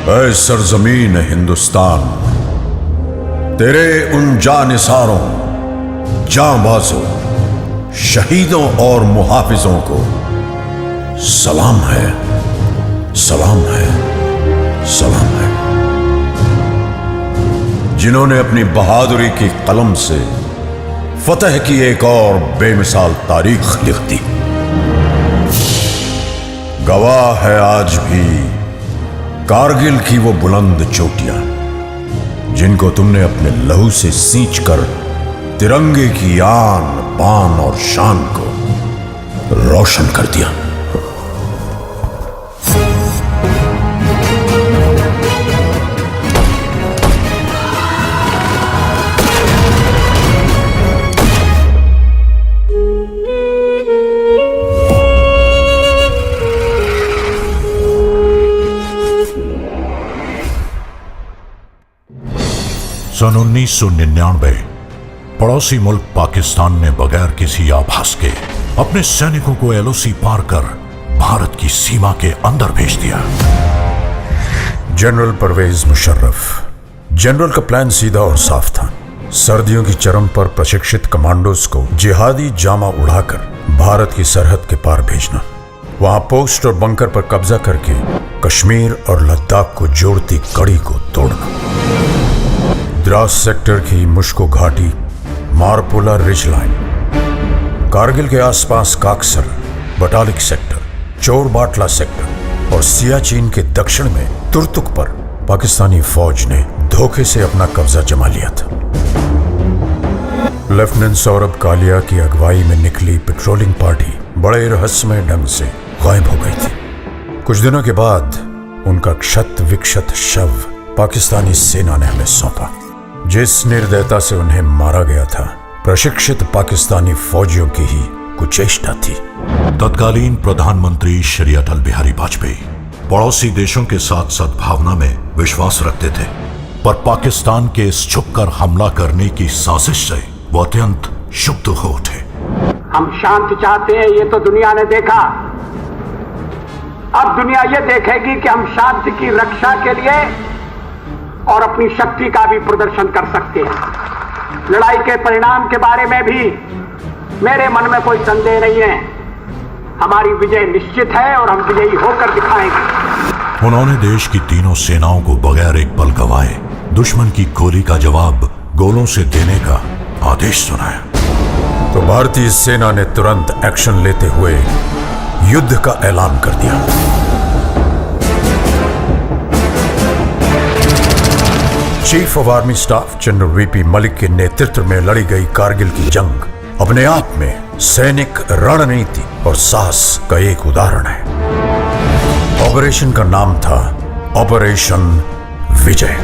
ऐ सरजमीन हिंदुस्तान, तेरे उन जानिसारों, जांबाजों, शहीदों और मुहाफिजों को सलाम है, सलाम है, सलाम है, जिन्होंने अपनी बहादुरी की कलम से फतह की एक और बेमिसाल तारीख लिख दी। गवाह है आज भी कारगिल की वो बुलंद चोटियां, जिनको तुमने अपने लहू से सींच कर तिरंगे की आन बान और शान को रोशन कर दिया। सन 1999 पड़ोसी मुल्क पाकिस्तान ने बगैर किसी आभास के अपने सैनिकों को एलओसी पार कर भारत की सीमा के अंदर भेज दिया। जनरल परवेज मुशर्रफ। जनरल का प्लान सीधा और साफ था। सर्दियों की चरम पर प्रशिक्षित कमांडोज को जिहादी जामा उड़ाकर भारत की सरहद के पार भेजना, वहां पोस्ट और बंकर पर कब्जा करके कश्मीर और लद्दाख को जोड़ती कड़ी को तोड़ना। द्रास सेक्टर की मुश्को घाटी, मारपुला रिज लाइन, कारगिल के आसपास काकसर, बटालिक सेक्टर, चोर बाटला सेक्टर और सियाचिन के दक्षिण में तुर्तुक पर पाकिस्तानी फौज ने धोखे से अपना कब्जा जमा लिया था। लेफ्टिनेंट सौरभ कालिया की अगुवाई में निकली पेट्रोलिंग पार्टी बड़े रहस्यमय ढंग से गायब हो गई थी। कुछ दिनों के बाद उनका क्षत विक्षत शव पाकिस्तानी सेना ने हमें सौंपा। जिस निर्दयता से उन्हें मारा गया था, प्रशिक्षित पाकिस्तानी फौजियों की ही कुचेष्टा थी। तत्कालीन प्रधानमंत्री श्री अटल बिहारी वाजपेयी पड़ोसी देशों के साथ सद्भावना में विश्वास रखते थे, पर पाकिस्तान के इस छुपकर हमला करने की साजिश से वो अत्यंत क्षुब्ध हो उठे। हम शांति चाहते हैं, ये तो दुनिया ने देखा। अब दुनिया ये देखेगी कि हम शांति की रक्षा के लिए और अपनी शक्ति का भी प्रदर्शन कर सकते हैं। लड़ाई के परिणाम के बारे में भी मेरे मन में कोई संदेह नहीं है। हमारी विजय निश्चित है और हम विजयी होकर दिखाएंगे। उन्होंने देश की तीनों सेनाओं को बगैर एक पल गवाए दुश्मन की गोली का जवाब गोलों से देने का आदेश सुनाया। तो भारतीय सेना ने तुरंत एक्शन लेते हुए युद्ध का ऐलान कर दिया। Chief of army staff general VP Malik के नेतृत्व में लड़ी गई कारगिल की जंग अपने आप में सैनिक रणनीति और साहस का एक उदाहरण है। ऑपरेशन का नाम था ऑपरेशन विजय।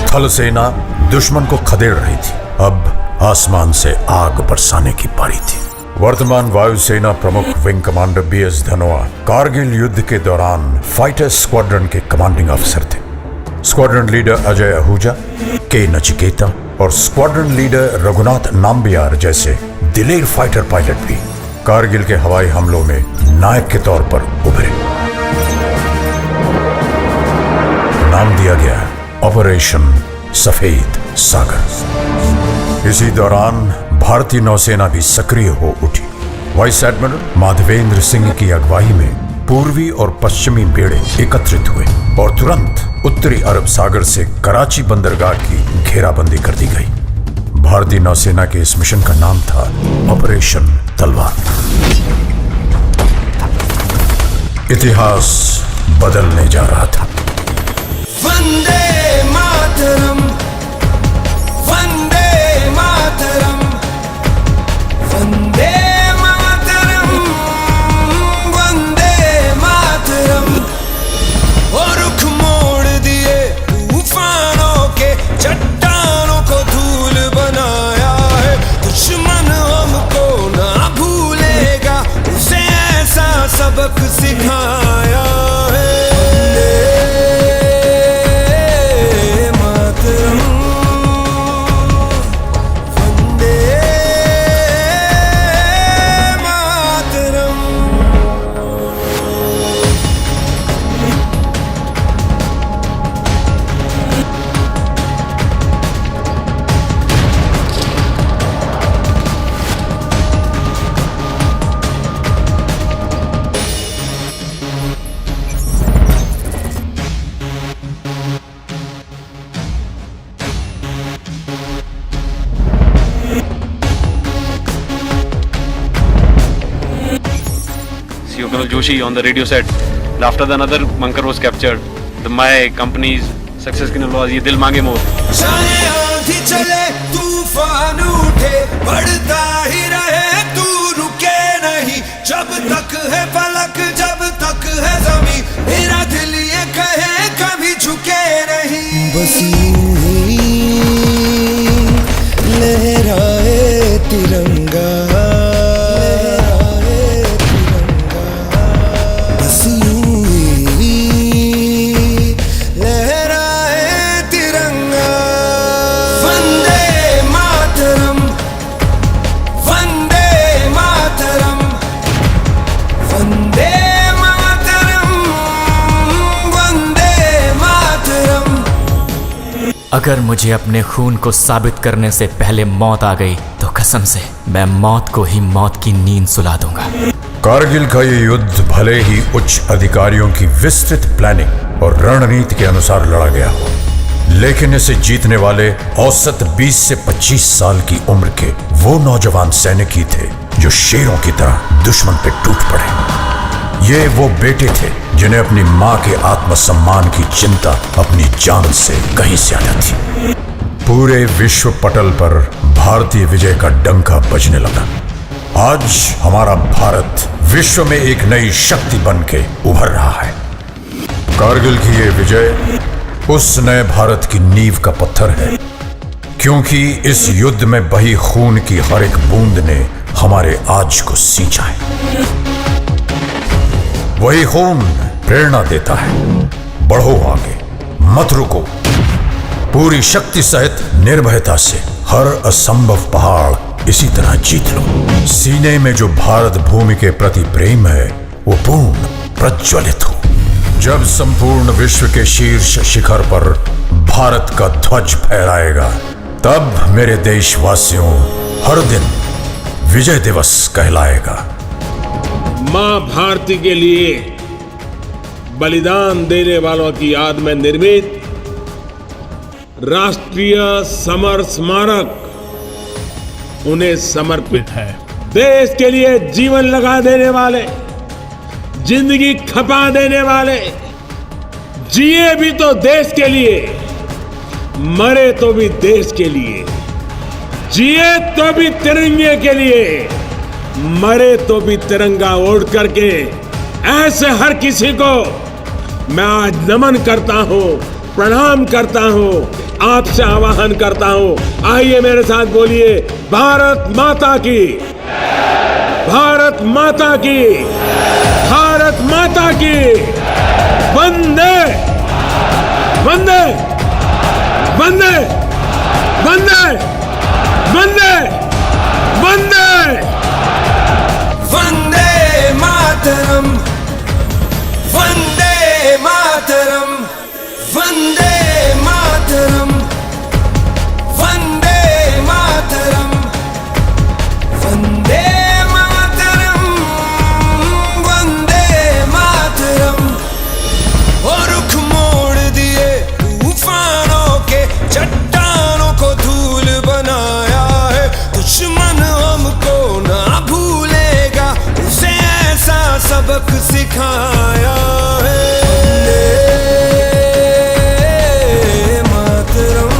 थल सेना दुश्मन को खदेड़ रही थी, अब आसमान से आग बरसाने की पारी थी। वर्तमान वायुसेना प्रमुख wing commander BS Dhanoa Kargil युद्ध के दौरान फाइटर स्क्वाड्रन के कमांडिंग ऑफिसर थे। Squadron leader Ajay Ahuja, K Nachiketa और स्क्वाड्रन लीडर रघुनाथ नाम्बियार जैसे दिलेर फाइटर पायलट भी कारगिल के हवाई हमलों में नायक के तौर पर उभरे। नाम दिया गया ऑपरेशन सफेद सागर। इसी दौरान भारतीय नौसेना भी सक्रिय हो उठी। वाइस एडमिरल माधवेंद्र सिंह की अगुवाई में पूर्वी और पश्चिमी बेड़े एकत्रित हुए और तुरंत उत्तरी अरब सागर से कराची बंदरगाह की घेराबंदी कर दी गई। भारतीय नौसेना के इस मिशन का नाम था ऑपरेशन तलवार। इतिहास बदलने जा रहा था। वंदे मातरम, वंदे मातरम, वंदे मातरम, वंदे मातरम। और रुख मोड़ दिए तूफानों के, चट्टानों को धूल बनाया है। दुश्मन हमको ना भूलेगा, उसे ऐसा सबक सिखाया है। Colonel Joshi on the radio said, after the another bunker was captured, my company's success की was ये दिल मांगे मोर. चाहे आंधी चले तूफान उठे बढ़ता ही रहे तू रुके नहीं जब तक है फलक जब तक है ज़मीं मेरा दिल ये कहे कभी झुके नहीं बस यूं ही लहराए तिरंगा बस यूं ही लहराए तिरंगा वंदे मातरम वंदे मातरम वंदे मातरम वंदे मातरम। अगर मुझे अपने खून को साबित करने से पहले मौत आ गई तो कसम से मैं मौत को ही मौत की नींद सुला दूंगा। कारगिल का ये युद्ध भले ही उच्च अधिकारियों की विस्तृत प्लानिंग और रणनीति के अनुसार लड़ा गया हो, लेकिन इसे जीतने वाले औसत 20 से 25 साल की उम्र के वो नौजवान सैनिक ही थे जो शेरों की तरह दुश्मन पे टूट पड़े। ये वो बेटे थे जिन्हें अपनी मां के आत्मसम्मान की चिंता अपनी जान से कहीं ज्यादा थी। पूरे विश्व पटल पर भारतीय विजय का डंका बजने लगा। आज हमारा भारत विश्व में एक नई शक्ति बन के उभर रहा है। कारगिल की ये विजय उस नए भारत की नींव का पत्थर है, क्योंकि इस युद्ध में बही खून की हर एक बूंद ने हमारे आज को सींचा है। वही खून प्रेरणा देता है, बढ़ो आगे, मत रुको, पूरी शक्ति सहित निर्भयता से हर असंभव पहाड़ इसी तरह जीत लो। सीने में जो भारत भूमि के प्रति प्रेम है वो पूर्ण प्रज्वलित हो। जब संपूर्ण विश्व के शीर्ष शिखर पर भारत का ध्वज फहराएगा, तब मेरे देशवासियों हर दिन विजय दिवस कहलाएगा। मां भारती के लिए बलिदान देने वालों की याद में निर्मित राष्ट्रीय समर स्मारक उन्हें समर्पित है। देश के लिए जीवन लगा देने वाले, जिंदगी खपा देने वाले, जिए भी तो देश के लिए, मरे तो भी देश के लिए, जिए तो भी तिरंगे के लिए, मरे तो भी तिरंगा ओढ़ करके ऐसे हर किसी को मैं आज नमन करता हूं, प्रणाम करता हूं, आपसे आह्वान करता हूं। आइए मेरे साथ बोलिए, भारत माता की, भारत माता की, भारत माता की, वंदे वंदे वंदे वंदे वंदे वंदे वंदे मातरम वंदे मातरम वंदे मातरम वंदे मातरम वंदे मातरम वंदे मातरम। और रुख मोड़ दिए तूफानों के, चट्टानों को धूल बनाया है, दुश्मन हमको ना भूलेगा, उसे ऐसा सबक सिखाया है। वंदे मातरम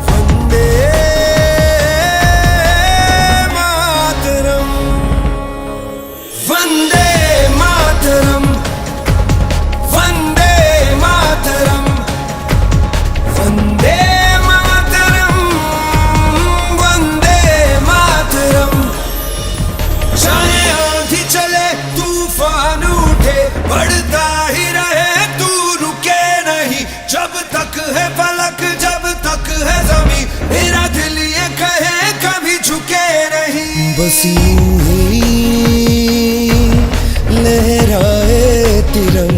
वंदे मातरम वंदे मातरम वंदे मातरम वंदे मातरम वंदे मातरम। चाहे आंधी चले तूफान उठे बढ़ता ही रहे तू रुके नहीं जब तक है फलक जब तक है ज़मीं मेरा दिल ये कहे कभी झुके नहीं बस यूं ही लहराए तिरंगा।